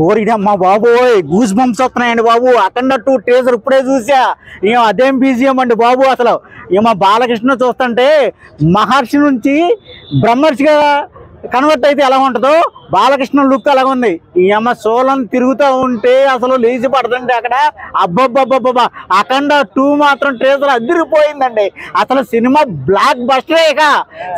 ఓరిడమ్మా బాబోయ్, goose bumps వస్తున్నాయండి బాబు. అఖండ 2 teaser ఇప్పుడే చూసా. ఏం అదేం బీజిఎం అండి బాబు. అసలు ఏమో బాలకృష్ణ చూస్తుంటే మహర్షి నుంచి బ్రహ్మర్షిగా కన్వర్ట్ అయితే ఎలా ఉంటుందో బాలకృష్ణ లుక్ అలాగ ఉంది. ఈ అమ్మ సోలం తిరుగుతూ ఉంటే అసలు లేచి పడుతుంటే అక్కడ అబ్బబ్బబ్బబ్బా. అఖండ 2 మాత్రం టీజర్ అదిరిపోయిందండి. అసలు సినిమా బ్లాక్ బస్టరే. ఇక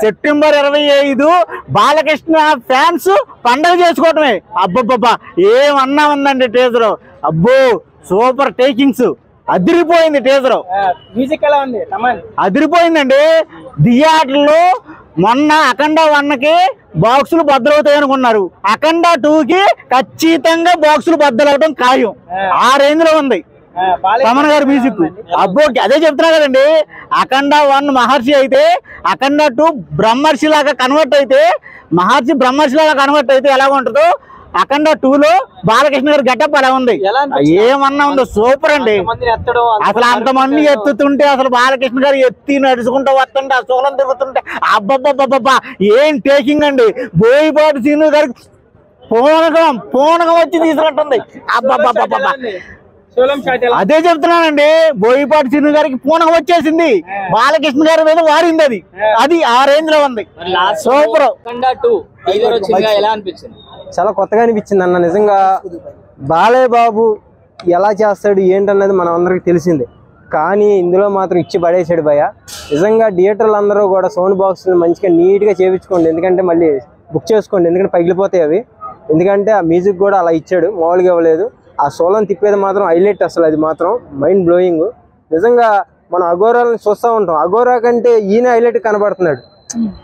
సెప్టెంబర్ 25 బాలకృష్ణ ఫ్యాన్స్ పండగ చేసుకోవటమే. అబ్బబ్బబ్బా ఏమన్నా ఉందండి టీజర్. అబ్బో సూపర్ టేకింగ్స్, అదిరిపోయింది టీజర్. మ్యూజిక్ ఎలా ఉంది? అదిరిపోయిందండి. థియేటర్లో మొన్న అఖండ 1కి బాక్సులు బద్దలవుతాయి అనుకున్నారు. అఖండ 2కి ఖచ్చితంగా బాక్సులు బద్దలవడం ఖాయం. ఆ రేంజ్ లో ఉంది తమన్ గారి మ్యూజిక్. అబ్బో అదే చెప్తున్నా కదండి. అఖండ 1 మహర్షి అయితే అఖండ 2 బ్రహ్మర్షి లాగా కన్వర్ట్ అయితే, మహర్షి బ్రహ్మర్షి లాగా కన్వర్ట్ అయితే ఎలా ఉంటుందో అఖండ 2లో బాలకృష్ణ గారి గెటప్ అలా ఉంది. ఏమన్నా ఉందో సూపర్ అండి. అసలు అంతమంది ఎత్తుతుంటే అసలు బాలకృష్ణ గారు ఎత్తి నడుచుకుంటూ వస్తుంటే ఆ సోలం తిరుగుతుంటే అబ్బబ్బబ్బబ్బా ఏం టేకింగ్ అండి. బోయపాటి సీను గారికి పూనకం వచ్చి తీసుకుంటుంది. అబ్బబ్బబ్బబ్బా అదే చెప్తున్నానండి. బోయపాటి సీను గారికి పూనకం వచ్చేసింది. బాలకృష్ణ గారి మీద వారింది. అది ఆ రేంజ్ లో ఉంది. సూపర్. చాలా కొత్తగా అనిపించింది అన్న. నిజంగా బాలయ్య బాబు ఎలా చేస్తాడు ఏంటన్నది మనం అందరికి తెలిసిందే. కానీ ఇందులో మాత్రం ఇచ్చి పడేసాడు భయ్య. నిజంగా థియేటర్లు అందరూ కూడా సౌండ్ బాక్స్ మంచిగా నీట్గా చేయించుకోండి. ఎందుకంటే మళ్ళీ బుక్ చేసుకోండి, ఎందుకంటే పగిలిపోతాయి అవి. ఎందుకంటే ఆ మ్యూజిక్ కూడా అలా ఇచ్చాడు, మామూలుగా ఇవ్వలేదు. ఆ సోలం తిప్పేది మాత్రం హైలైట్. అసలు అది మాత్రం మైండ్ బ్లోయింగ్. నిజంగా మనం అఘోరాలను చూస్తూ ఉంటాం. అఘోరా కంటే ఈయన హైలైట్ కనబడుతున్నాడు.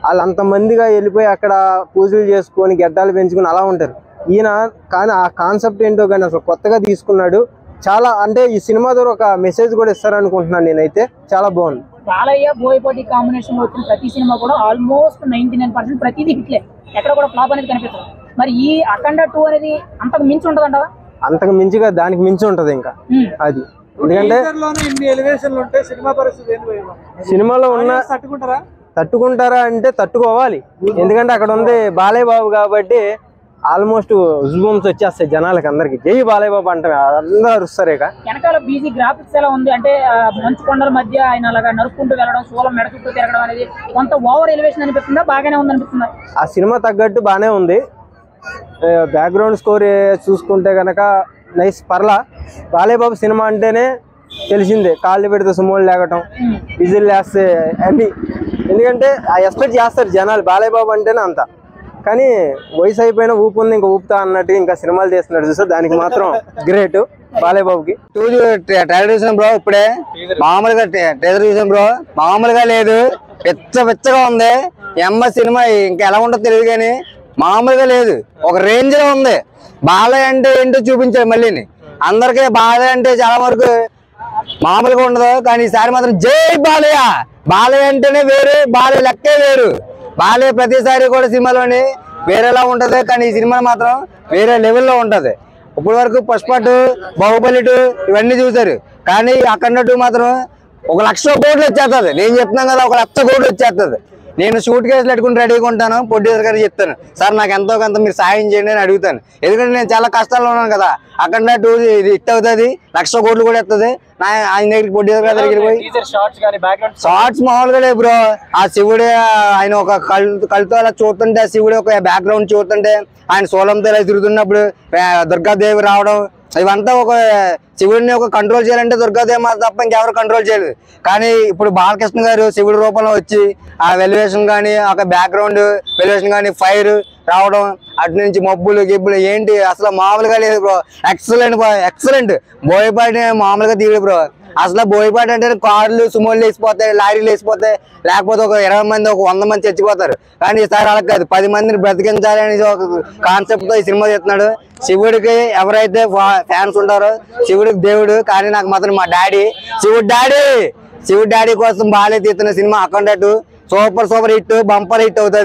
వాళ్ళు అంతమందిగా వెళ్ళిపోయి అక్కడ పూజలు చేసుకొని గడ్డాలు పెంచుకొని అలా ఉంటారు. ఈయన కానీ ఆ కాన్సెప్ట్ ఏంటో కానీ అసలు కొత్తగా తీసుకున్నాడు. చాలా అంటే ఈ సినిమా ద్వారా ఒక మెసేజ్ కూడా ఇస్తారనుకుంటున్నాను నేనైతే. చాలా బాగుంది. బాలయ్య బోయపాటి కాంబినేషన్ వచ్చిన ప్రతి సినిమా కూడా ఆల్మోస్ట్ 99% ప్రతిదీ హిట్లే, ఎక్కడ కూడా ఫ్లాప్ అనేది కనిపిస్తుంది. మరి ఈ అఖండ 2 అనేది అంతకు మించి ఉంటదంటావా? అంతకు మించిగా దానికి మించి ఉంటది ఇంకా అది. ఎందుకంటే సినిమాలో ఉన్న తట్టుకుంటారా అంటే తట్టుకోవాలి. ఎందుకంటే అక్కడ ఉంది బాలయ్య బాబు కాబట్టి ఆల్మోస్ట్ ఉజ్బూమ్స్ వచ్చేస్తాయి జనాలకి అందరికి. జై బాలయ్య బాబు అంటే అందరూ అరుస్తారు. ఇక వెనకాల బీజీ గ్రాఫిక్స్ ఎలా ఉంది అంటే మంచు కొండల మధ్య ఆయన అలాగా నరుక్కుంటూ వెళ్ళడం, సోలం మెడ చుట్టూ తిరగడం అనేది కొంత ఓవర్ ఎలివేషన్ అనిపిస్తుందా, బాగానే ఉంది అనిపిస్తుందా? ఆ సినిమా తగ్గట్టు బాగానే ఉంది. బ్యాక్గ్రౌండ్ స్కోర్ చూసుకుంటే కనుక నైస్, పర్లా. బాలయ్య బాబు సినిమా అంటేనే తెలిసిందే, కాళ్ళు పెడితే సుమోలు లేకటం, విజిల్ వేస్తే అన్ని. ఎందుకంటే ఆ ఎక్స్పెక్ట్ చేస్తారు జనాలు బాలయ్య బాబు అంటేనే అంత. కానీ వయసు అయిపోయినా ఊపు ఉంది, ఇంకా ఊపుతా అన్నట్టు ఇంకా సినిమాలు చేస్తున్నాడు చూస్తే దానికి మాత్రం గ్రేట్ బాలయ్య బాబుకి. ట్రైలర్ చూసాం బ్రో, ఇప్పుడే మామూలుగా ట్రైలర్ చూసాం బ్రో, మామూలుగా లేదు, పిచ్చగా ఉంది. సినిమా ఇంకా ఎలా ఉంటుందో తెలియదు కానీ మామూలుగా లేదు, ఒక రేంజ్ లో ఉంది. బాలయ్య అంటే ఏంటో చూపించాడు మళ్ళీ. అందరికీ బాలయ్య అంటే చాలా వరకు మామూలుగా ఉండదు, కానీ ఈసారి మాత్రం జై బాలయ్య. బాలయ్య అంటేనే వేరు, బాలయ్య లెక్కే వేరు. బాలయ్య ప్రతిసారి కూడా సినిమాలోని వేరేలా ఉంటది, కానీ ఈ సినిమా మాత్రం వేరే లెవెల్లో ఉంటది. ఇప్పటి వరకు పుష్ప 2, బాహుబలి 2 ఇవన్నీ చూసారు, కానీ అఖండ 2 మాత్రం 1,00,000 కోట్లు వచ్చేస్తుంది. నేను చెప్తున్నాను కదా, 1,00,000 కోట్లు వచ్చేస్తుంది. నేను షూట్ కేసులు పెట్టుకుని రెడీగా ఉంటాను. ప్రొడ్యూసర్ గారు చెప్తాను, సార్ నాకు ఎంతో కొంత మీరు సాయం చేయండి అని అడుగుతాను. ఎందుకంటే నేను చాలా కష్టాల్లో ఉన్నాను కదా. అఖండ 2 ఇది హిట్ అవుతుంది, 1,00,000 కోట్లు కూడా వస్తుంది. ఆయన దగ్గరికి ప్రొడ్యూసర్ గారి దగ్గరికి పోయి షార్ట్స్ మామూలుగా లేదు బ్రో. ఆ శివుడే ఆయన ఒక కళ్ళతో అలా చూస్తుంటే, ఆ శివుడే ఒక బ్యాక్గ్రౌండ్ చూస్తుంటే, ఆయన సోలంతో ఇలా తిరుగుతున్నప్పుడు దుర్గాదేవి రావడం, ఇవంతా ఒక శివుడిని ఒక కంట్రోల్ చేయాలంటే దుర్గాదేవి తప్ప ఇంకెవరు కంట్రోల్ చేయలేదు. కానీ ఇప్పుడు బాలకృష్ణ గారు శివుడి రూపంలో వచ్చి ఆ వెలివేషన్ కానీ, ఒక బ్యాక్గ్రౌండ్ వెలివేషన్ కానీ, ఫైర్ రావడం, అటు నుంచి మబ్బులు గిబ్బులు ఏంటి అసలు మామూలుగా లేదు బ్రో. ఎక్సలెంట్. బోయపాటి మామూలుగా తీయడు బ్రో. అసలు బోయపాటి అంటే కార్లు సుమోలు వేసిపోతాయి, లారీలు వేసిపోతాయి, లేకపోతే ఒక 20 మంది, ఒక 100 మంది చచ్చిపోతారు. కానీ ఈసారి అలా కాదు, 10 మందిని బ్రతికించాలి అనేది ఒక కాన్సెప్ట్ తో ఈ సినిమా చేస్తున్నాడు. శివుడికి ఎవరైతే ఫ్యాన్స్ ఉంటారో శివుడికి దేవుడు, కానీ నాకు మాత్రం మా డాడీ శివుడి డాడీ కోసం బాలయ్య తీస్తున్న సినిమా అఖండ 2 సూపర్ హిట్, బంపర్ హిట్ అవుతుంది.